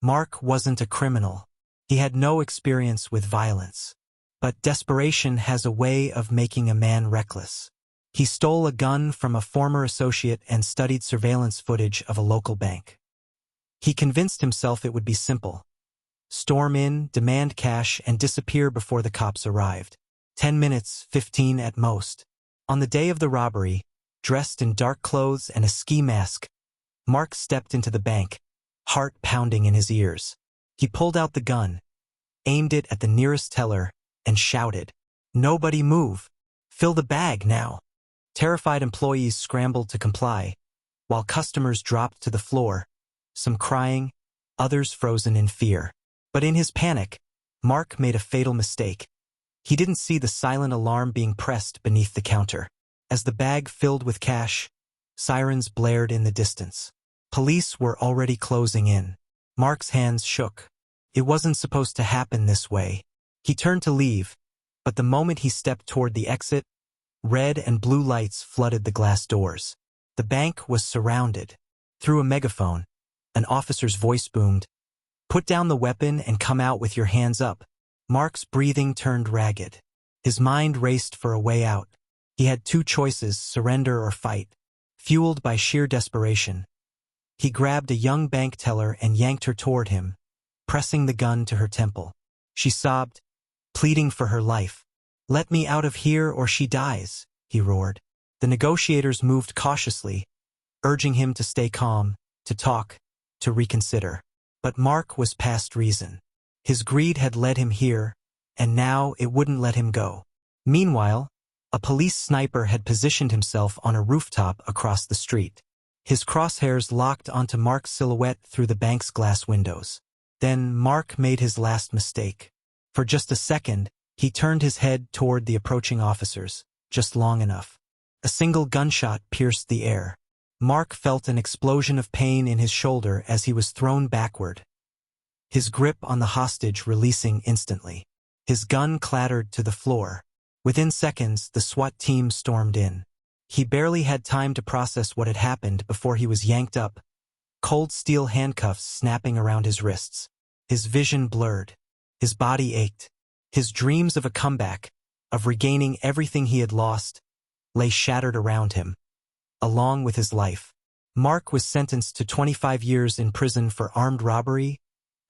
Mark wasn't a criminal. He had no experience with violence. But desperation has a way of making a man reckless. He stole a gun from a former associate and studied surveillance footage of a local bank. He convinced himself it would be simple. Storm in, demand cash, and disappear before the cops arrived. 10 minutes, 15 at most. On the day of the robbery, dressed in dark clothes and a ski mask, Mark stepped into the bank, heart pounding in his ears. He pulled out the gun, aimed it at the nearest teller, and shouted, "Nobody move! Fill the bag now!" Terrified employees scrambled to comply, while customers dropped to the floor, some crying, others frozen in fear. But in his panic, Mark made a fatal mistake. He didn't see the silent alarm being pressed beneath the counter. As the bag filled with cash, sirens blared in the distance. Police were already closing in. Mark's hands shook. It wasn't supposed to happen this way. He turned to leave, but the moment he stepped toward the exit, red and blue lights flooded the glass doors. The bank was surrounded. Through a megaphone, an officer's voice boomed, "Put down the weapon and come out with your hands up." Mark's breathing turned ragged. His mind raced for a way out. He had two choices, surrender or fight. Fueled by sheer desperation, he grabbed a young bank teller and yanked her toward him, pressing the gun to her temple. She sobbed, pleading for her life. "Let me out of here or she dies," he roared. The negotiators moved cautiously, urging him to stay calm, to talk, to reconsider. But Mark was past reason. His greed had led him here, and now it wouldn't let him go. Meanwhile, a police sniper had positioned himself on a rooftop across the street. His crosshairs locked onto Mark's silhouette through the bank's glass windows. Then Mark made his last mistake. For just a second, he turned his head toward the approaching officers, just long enough. A single gunshot pierced the air. Mark felt an explosion of pain in his shoulder as he was thrown backward, his grip on the hostage releasing instantly. His gun clattered to the floor. Within seconds, the SWAT team stormed in. He barely had time to process what had happened before he was yanked up, cold steel handcuffs snapping around his wrists. His vision blurred. His body ached. His dreams of a comeback, of regaining everything he had lost, lay shattered around him, along with his life. Mark was sentenced to 25 years in prison for armed robbery,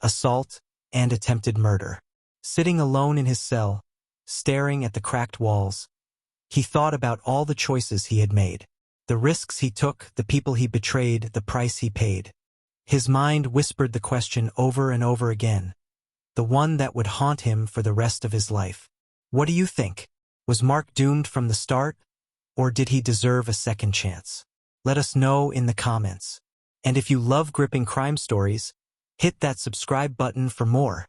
assault, and attempted murder. Sitting alone in his cell, staring at the cracked walls, he thought about all the choices he had made, the risks he took, the people he betrayed, the price he paid. His mind whispered the question over and over again, the one that would haunt him for the rest of his life. What do you think? Was Mark doomed from the start, or did he deserve a second chance? Let us know in the comments. And if you love gripping crime stories, hit that subscribe button for more.